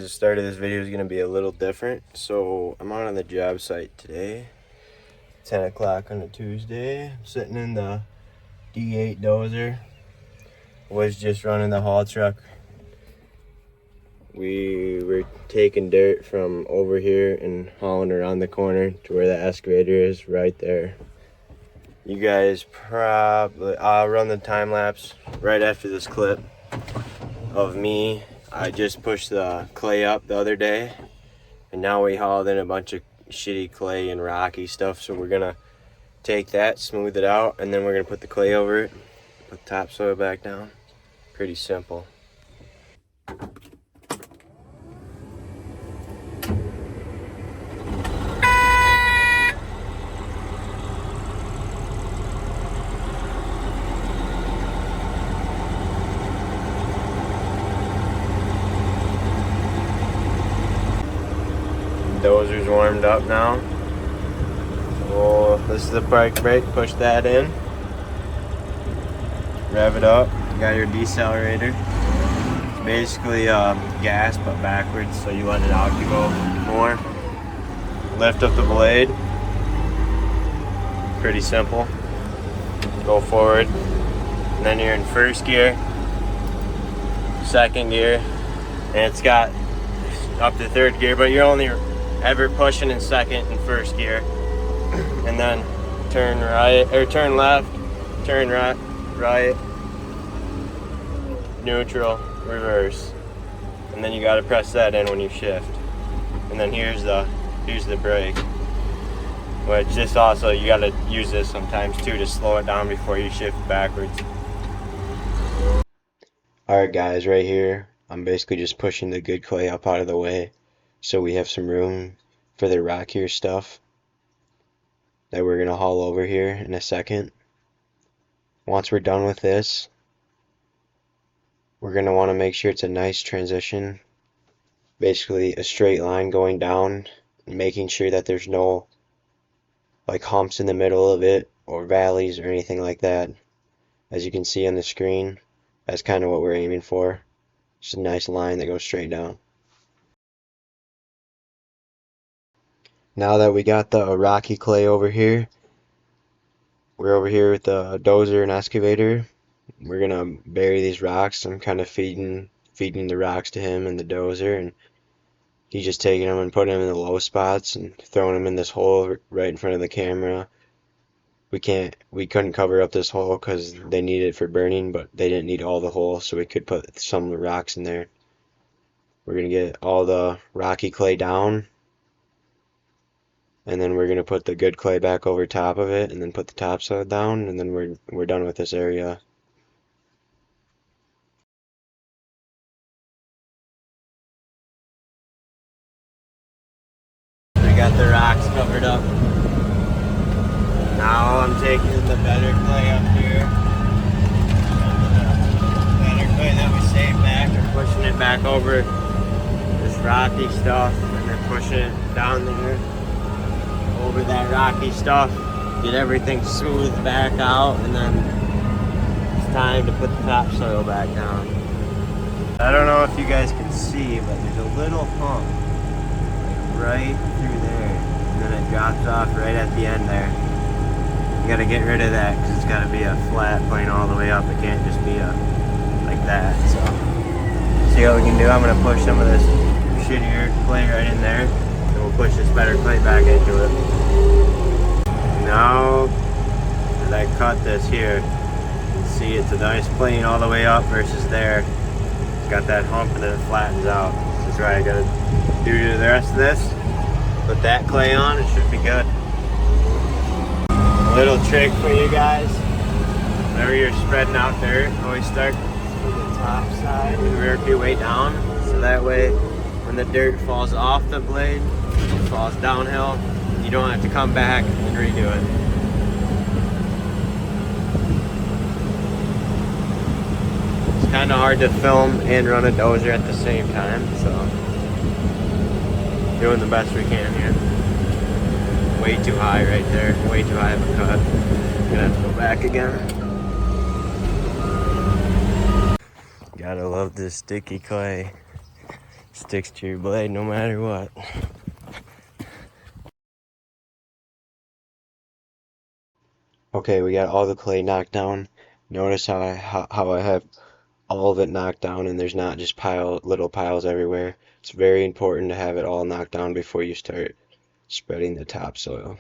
The start of this video is going to be a little different. So I'm out on the job site today, 10 o'clock on a Tuesday. I'm sitting in the D8 Dozer. Was just running the haul truck. We were taking dirt from over here and hauling around the corner to where the excavator is right there. You guys probably, I'll run the time lapse right after this clip of me. I just pushed the clay up the other day, and now we hauled in a bunch of shitty clay and rocky stuff, so we're gonna take that, smooth it out, and then we're gonna put the clay over it, put topsoil back down. Pretty simple. Dozer's warmed up now. So this is the park brake, push that in. Rev it up, you got your decelerator. It's basically gas but backwards, so you let it out, you go more. Lift up the blade. Pretty simple. Go forward. And then you're in first gear, second gear, and it's got up to third gear, but you're only ever pushing in second and first gear. And then turn right, or turn left, turn right, neutral, reverse. And then you gotta press that in when you shift. And then here's the brake. Which this also, you gotta use this sometimes too to slow it down before you shift backwards. Alright guys, right here, I'm basically just pushing the good clay up out of the way so we have some room for the rockier stuff that we're gonna haul over here in a second. Once we're done with this, we're gonna want to make sure it's a nice transition, basically a straight line going down, making sure that there's no like humps in the middle of it or valleys or anything like that. As you can see on the screen, that's kind of what we're aiming for. Just a nice line that goes straight down. Now that we got the rocky clay over here, we're over here with the dozer and excavator. We're gonna bury these rocks. I'm kind of feeding the rocks to him and the dozer, and he's just taking them and putting them in the low spots and throwing them in this hole right in front of the camera. We couldn't cover up this hole because they need it for burning, but they didn't need all the hole, so we could put some of the rocks in there. We're gonna get all the rocky clay down, and then we're gonna put the good clay back over top of it, and then put the topsoil down, and then we're done with this area. We got the rocks covered up. Now I'm taking the better clay up here. The better clay that we saved back, and pushing it back over this rocky stuff, and then pushing it down there over that rocky stuff. Get everything smooth back out, and then it's time to put the topsoil back down. I don't know if you guys can see, but there's a little hump right through there, and then it drops off right at the end there. You gotta get rid of that because it's gotta be a flat plane all the way up. It can't just be like that. So see what we can do. I'm gonna push some of this shittier clay right in there, and we'll push this better clay back into it. Now that I cut this here, you can see it's a nice plane all the way up versus there. It's got that hump and then it flattens out. This is what I gotta do to the rest of this. Put that clay on, it should be good. A little trick for you guys. Whenever you're spreading out dirt, always start from the top side and work your way down. So that way, when the dirt falls off the blade, it falls downhill, and you don't have to come back and redo it. It's kind of hard to film and run a dozer at the same time, so doing the best we can here. Way too high right there, way too high of a cut. Gonna have to go back again. Gotta love this sticky clay. Sticks to your blade no matter what. Okay, we got all the clay knocked down. Notice how I have all of it knocked down and there's not just little piles everywhere. It's very important to have it all knocked down before you start spreading the topsoil.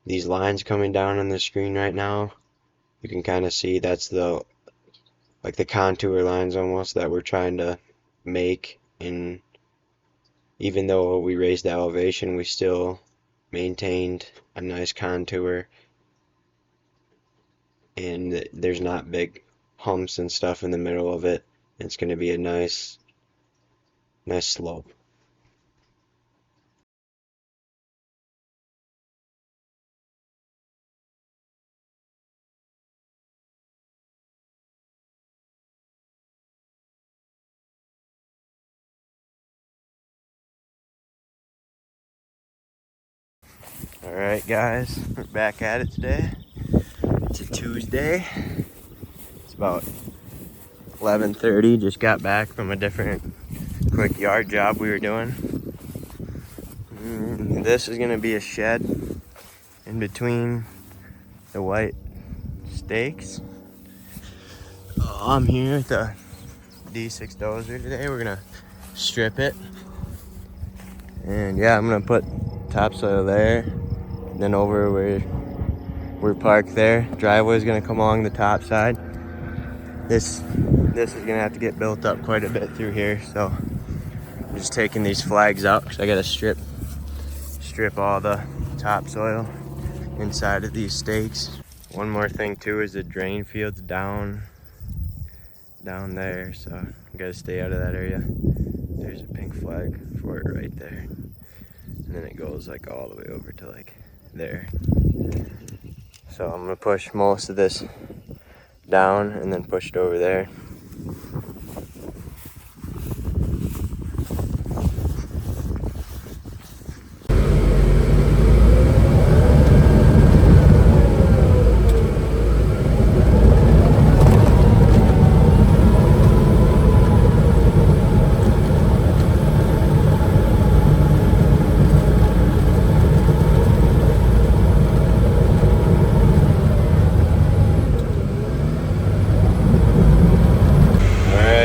These lines coming down on the screen right now, you can kind of see that's the contour lines almost that we're trying to make. And even though we raised the elevation, we still maintained a nice contour, and there's not big humps and stuff in the middle of it. It's going to be a nice slope. Alright guys, we're back at it today. It's a Tuesday. It's about 11:30. Just got back from a different quick yard job we were doing. This is going to be a shed in between the white stakes. I'm here with the D6 Dozer today. We're going to strip it. And yeah, I'm going to put topsoil there. And then over where we're parked there, driveway's going to come along the top side. This is going to have to get built up quite a bit through here. So I'm just taking these flags out because I got to strip all the topsoil inside of these stakes. One more thing too is the drain field's down there, so you gotta stay out of that area. There's a pink flag for it right there, and then it goes like all the way over to like there. So I'm gonna push most of this down and then push it over there.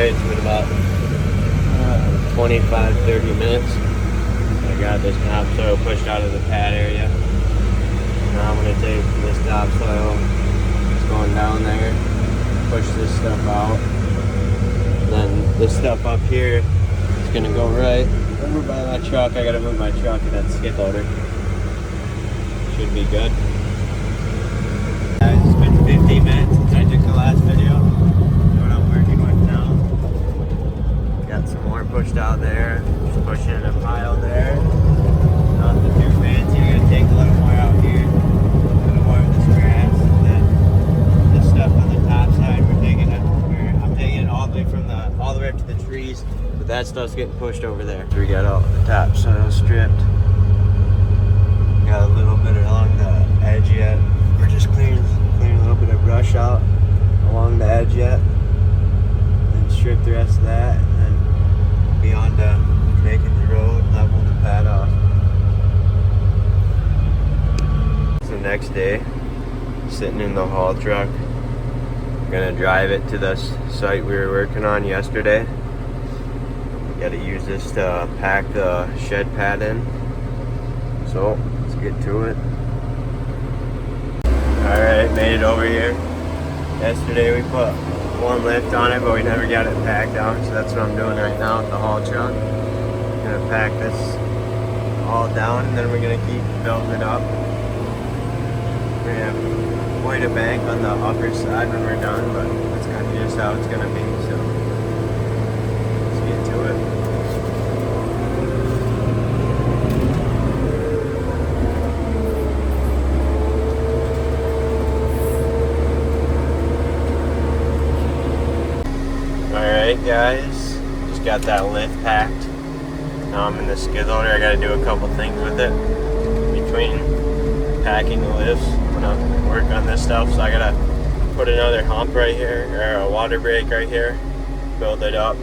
It's been about 25-30 minutes. I got this topsoil pushed out of the pad area. Now I'm going to take this topsoil, it's going down there, push this stuff out. And then this stuff up here is going to go right over by my truck. I got to move my truck and that skid loader. Should be good. Guys, it's been 15 minutes since I took the last video. Got some more pushed out there, just pushing in a pile there. Nothing too fancy. You're gonna take a little more out here, a little more of this grass, and then this stuff on the top side. I'm taking it all the way up to the trees, but that stuff's getting pushed over there. We got all the topsoil stripped. Got a little bit along the edge yet. We're just clearing a little bit of brush out along the edge yet, and strip the rest of that. On to making the road, leveling the pad off. So next day, sitting in the haul truck, I'm gonna drive it to the site we were working on yesterday. Got to use this to pack the shed pad in. So let's get to it. Alright, made it over here. Yesterday we put one lift on it, but we never got it packed down, so that's what I'm doing right now with the haul truck. I'm gonna pack this all down, and then we're gonna keep building it up. We're gonna have quite a bank on the upper side when we're done, but that's kind of just how it's gonna be, so let's get to it. Alright guys, just got that lift packed. Now I'm in the skid loader. I gotta do a couple things with it between packing the lifts. I'm gonna work on this stuff, so I gotta put another hump right here, or a water break right here, build it up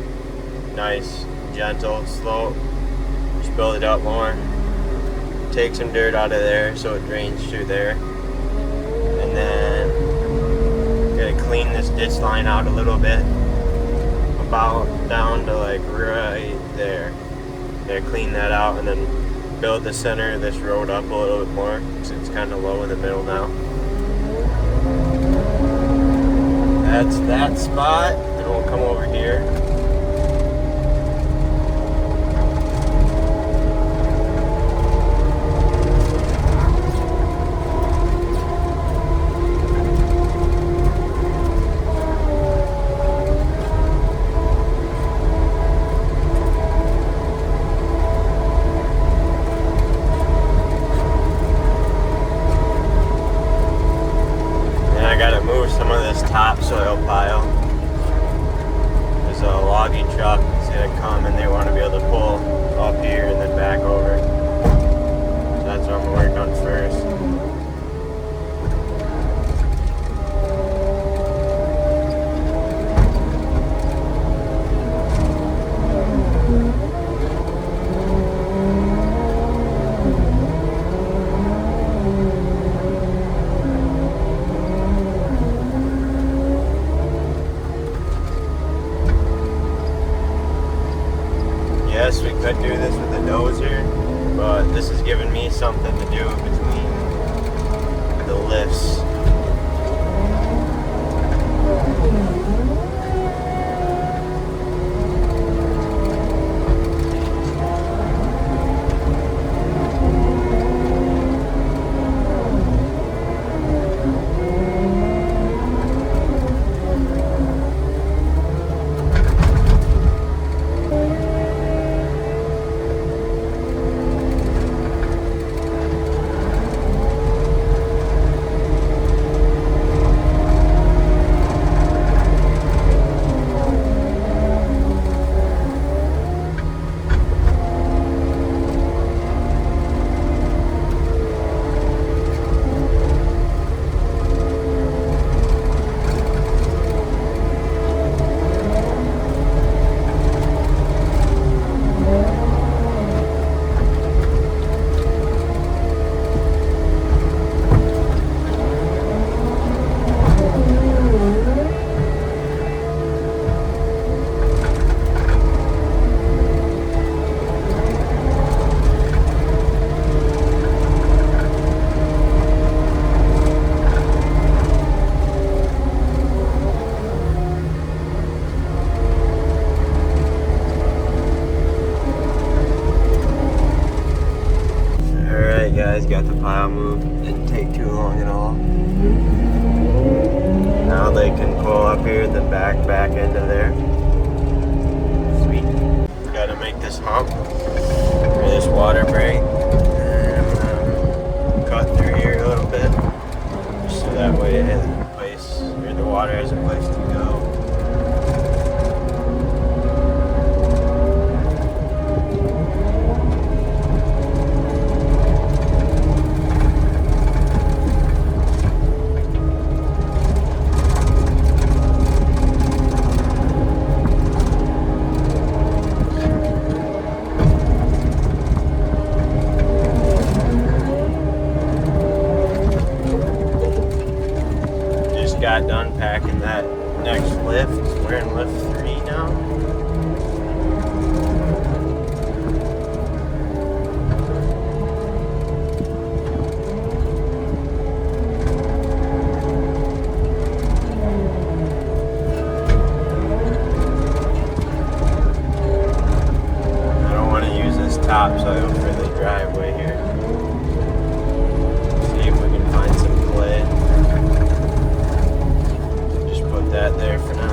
nice gentle, slow. Just build it up more. Take some dirt out of there so it drains through there. And then gotta clean this ditch line out a little bit. About down to like right there. Gotta clean that out and then build the center of this road up a little bit more because it's kind of low in the middle now. That's that spot. Then we'll come over here. Topsoil pile. There's a logging truck that's gonna come and they want to be able to pull up here and then back over. So that's what I'm gonna work on first. Yes, we could do this with a dozer, but this is giving me something to do between the lifts. Guys, got the pile moved. Didn't take too long at all. Now they can pull up here, then back into there. Sweet. Gotta make this hump for this water break. And cut through here a little bit, just so that way it has a place, or the water has a place to go. Got done packing that next lift. We're in lift 3 now. I don't want to use this topsoil for the driveway here. See if we can find some clay. That there for now.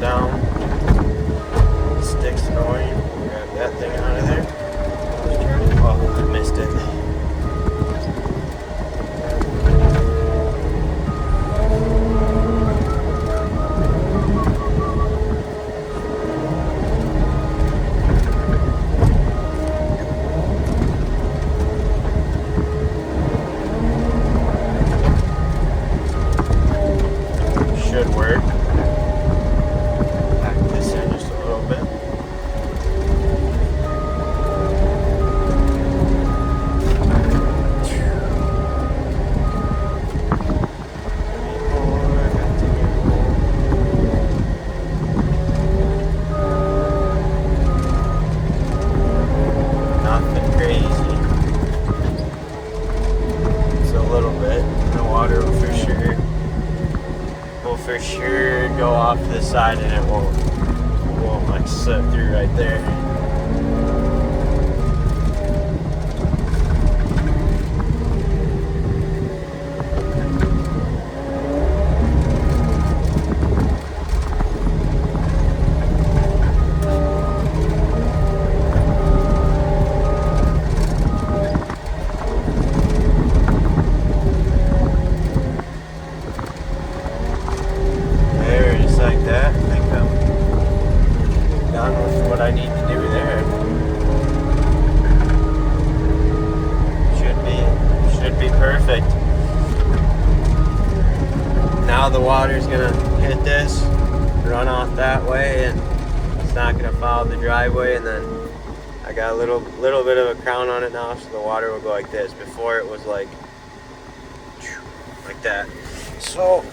down. The stick's annoying. Grab that thing out of there. Oh, I missed it. Should work. Pack this in just a little bit. Nothing crazy. It's a little bit. The water will for sure go off to the side and it won't like slip through right there. Like that. I think I'm done with what I need to do there. Should be perfect. Now the water's gonna hit this, run off that way, and it's not gonna follow the driveway. And then I got a little bit of a crown on it now, so the water will go like this. Before it was like that. So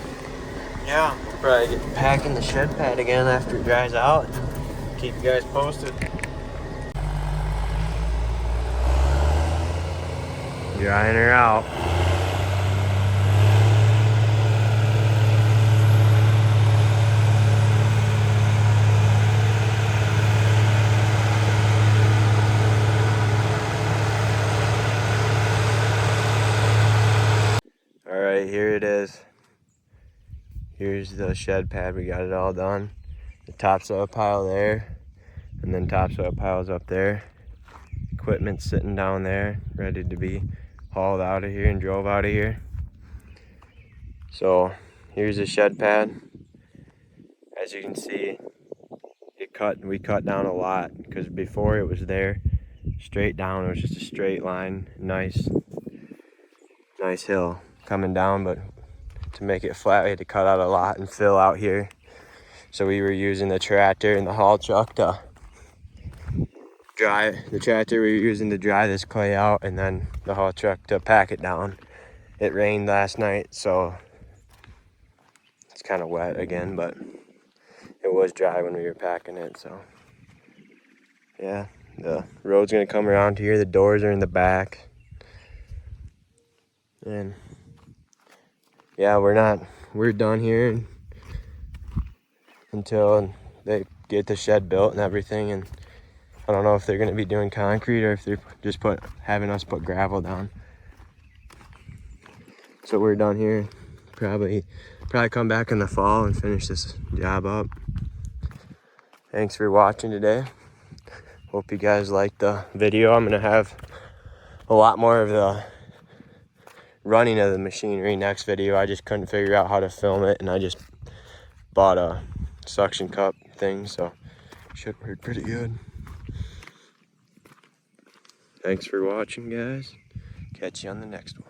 yeah, we'll probably get packing the shed pad again after it dries out. Keep you guys posted. Drying her out. All right, here it is. Here's the shed pad. We got it all done. The topsoil pile there, and then topsoil piles up there. Equipment sitting down there, ready to be hauled out of here and drove out of here. So here's the shed pad. As you can see, we cut down a lot because before it was there, straight down. It was just a straight line, nice hill coming down, but to make it flat, we had to cut out a lot and fill out here. So we were using the tractor and the haul truck to dry. The tractor we were using to dry this clay out, and then the haul truck to pack it down. It rained last night, so it's kind of wet again, but it was dry when we were packing it. So yeah, the road's gonna come around here. The doors are in the back, and yeah, we're done here until they get the shed built and everything. And I don't know if they're going to be doing concrete or if they're just having us put gravel down. So we're done here. Probably come back in the fall and finish this job up. Thanks for watching today. Hope you guys liked the video. I'm going to have a lot more of the running of the machinery next video. I just couldn't figure out how to film it, and I just bought a suction cup thing, so it should work pretty good. Thanks for watching, guys. Catch you on the next one.